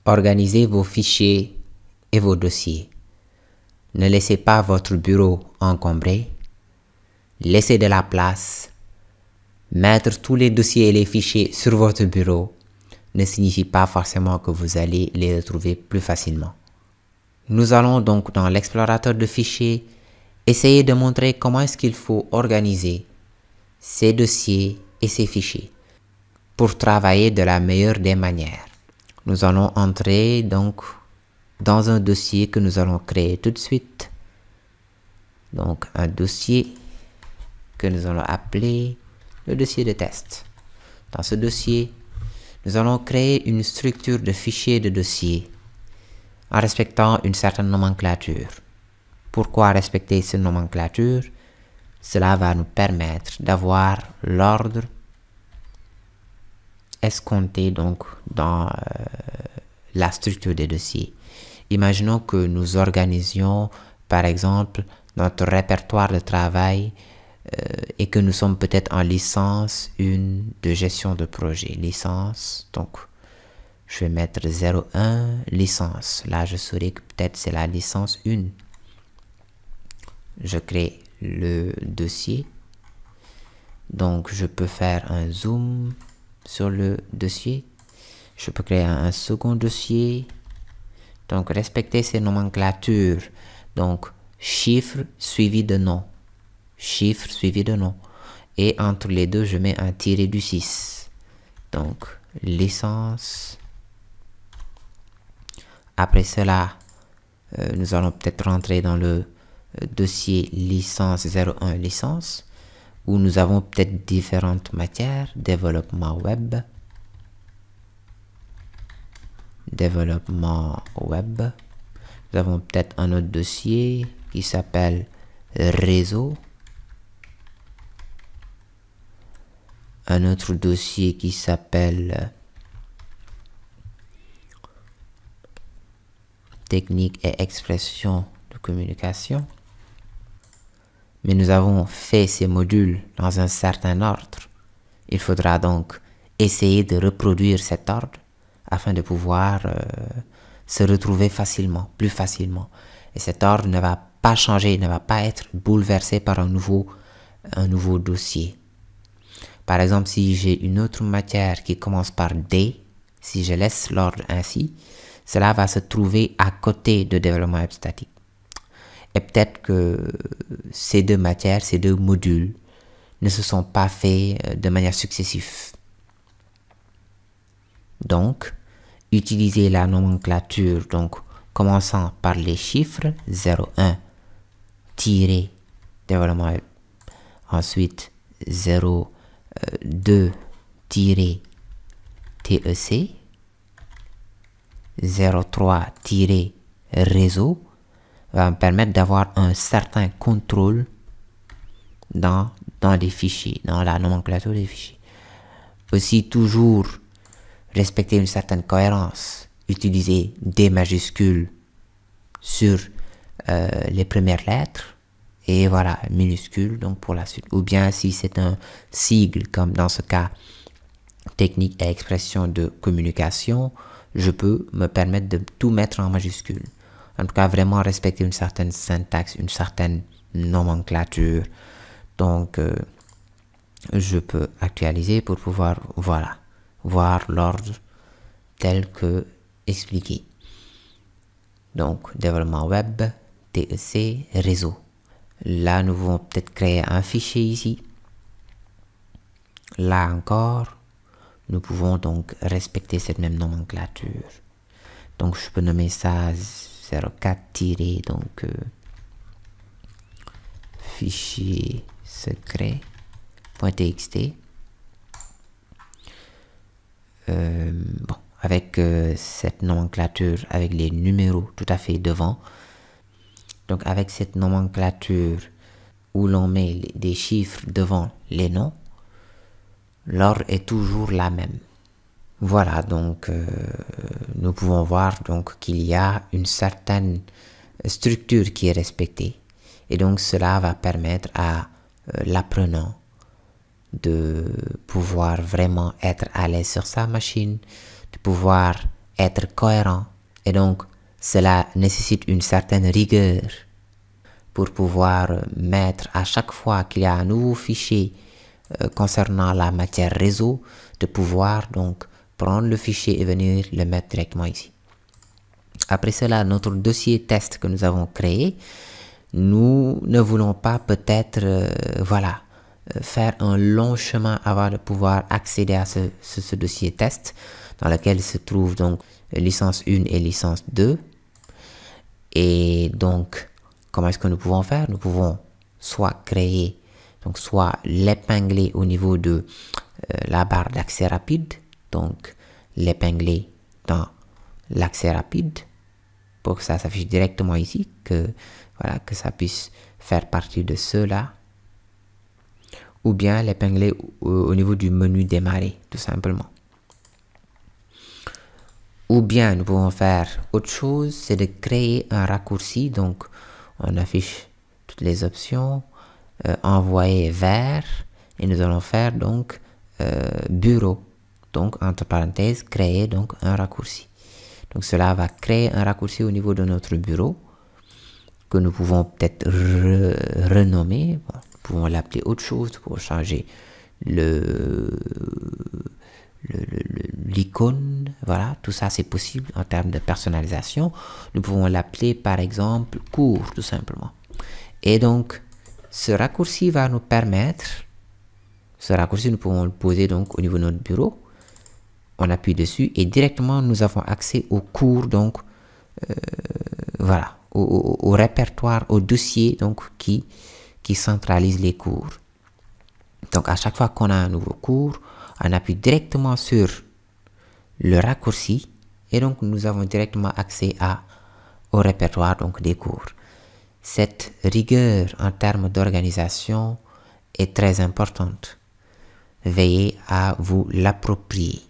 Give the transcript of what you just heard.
Organisez vos fichiers et vos dossiers. Ne laissez pas votre bureau encombré. Laissez de la place. Mettre tous les dossiers et les fichiers sur votre bureau ne signifie pas forcément que vous allez les retrouver plus facilement. Nous allons donc dans l'explorateur de fichiers essayer de montrer comment est-ce qu'il faut organiser ces dossiers et ces fichiers pour travailler de la meilleure des manières. Nous allons entrer donc dans un dossier que nous allons créer tout de suite. Donc un dossier que nous allons appeler le dossier de test. Dans ce dossier, nous allons créer une structure de fichier de dossier en respectant une certaine nomenclature. Pourquoi respecter cette nomenclature? Cela va nous permettre d'avoir l'ordre escompté donc dans la structure des dossiers. Imaginons que nous organisions par exemple notre répertoire de travail et que nous sommes peut-être en licence 1 de gestion de projet. Licence, donc je vais mettre 01 licence. Là, je saurais que peut-être c'est la licence 1. Je crée le dossier. Donc, je peux faire un zoom sur le dossier. Je peux créer un second dossier. Donc, respecter ces nomenclatures. Donc, chiffre suivi de nom. Chiffre suivi de nom. Et entre les deux, je mets un tiré du 6. Donc, licence. Après cela, nous allons peut-être rentrer dans le dossier licence 01 licence, où nous avons peut-être différentes matières. Développement web. Développement web. Nous avons peut-être un autre dossier qui s'appelle réseau. Un autre dossier qui s'appelle technique et expression de communication. Mais nous avons fait ces modules dans un certain ordre. Il faudra donc essayer de reproduire cet ordre afin de pouvoir se retrouver facilement, plus facilement. Et cet ordre ne va pas changer, ne va pas être bouleversé par un nouveau dossier. Par exemple, si j'ai une autre matière qui commence par D, si je laisse l'ordre ainsi, cela va se trouver à côté de développement web statique. Et peut-être que ces deux matières, ces deux modules ne se sont pas faits de manière successive. Donc, utilisez la nomenclature, donc commençant par les chiffres 01 développement web, ensuite 02 TEC, 03 réseau va me permettre d'avoir un certain contrôle dans les fichiers, dans la nomenclature des fichiers. Aussi, toujours respecter une certaine cohérence. Utiliser des majuscules sur les premières lettres et voilà, minuscules donc pour la suite. Ou bien si c'est un sigle, comme dans ce cas, technique et expression de communication, je peux me permettre de tout mettre en majuscule. En tout cas, vraiment respecter une certaine syntaxe, une certaine nomenclature. Donc, je peux actualiser pour pouvoir, voilà, voir l'ordre tel que expliqué. Donc, développement web, TEC, réseau. Là, nous pouvons peut-être créer un fichier ici. Là encore, nous pouvons donc respecter cette même nomenclature. Donc, je peux nommer ça 04- donc fichier secret.txt. Bon, avec cette nomenclature, avec les numéros tout à fait devant. Donc, avec cette nomenclature où l'on met des chiffres devant les noms, l'ordre est toujours la même. Voilà, donc nous pouvons voir donc qu'il y a une certaine structure qui est respectée. Et donc cela va permettre à l'apprenant de pouvoir vraiment être à l'aise sur sa machine, de pouvoir être cohérent. Et donc, cela nécessite une certaine rigueur pour pouvoir mettre à chaque fois qu'il y a un nouveau fichier concernant la matière réseau, de pouvoir donc prendre le fichier et venir le mettre directement ici. Après cela, notre dossier test que nous avons créé, nous ne voulons pas peut-être faire un long chemin avant de pouvoir accéder à ce dossier test dans lequel se trouve donc licence 1 et licence 2. Et donc, comment est-ce que nous pouvons faire? Nous pouvons soit créer, donc soit l'épingler au niveau de la barre d'accès rapide, donc l'épingler dans l'accès rapide pour que ça s'affiche directement ici, que ça puisse faire partie de cela, ou bien l'épingler au niveau du menu démarrer, tout simplement. Ou bien nous pouvons faire autre chose, c'est de créer un raccourci. Donc on affiche toutes les options, envoyer vers, et nous allons faire donc bureau, donc entre parenthèses créer donc un raccourci. Donc cela va créer un raccourci au niveau de notre bureau que nous pouvons peut-être renommer. Bon, nous pouvons l'appeler autre chose pour changer l'icône. Voilà, tout ça c'est possible en termes de personnalisation. Nous pouvons l'appeler par exemple cours tout simplement. Et donc ce raccourci va nous permettre, nous pouvons le poser donc au niveau de notre bureau. On appuie dessus et directement nous avons accès au cours, donc au répertoire, au dossier donc qui centralise les cours. Donc à chaque fois qu'on a un nouveau cours, on appuie directement sur le raccourci et donc nous avons directement accès au répertoire donc des cours. Cette rigueur en termes d'organisation est très importante. Veillez à vous l'approprier.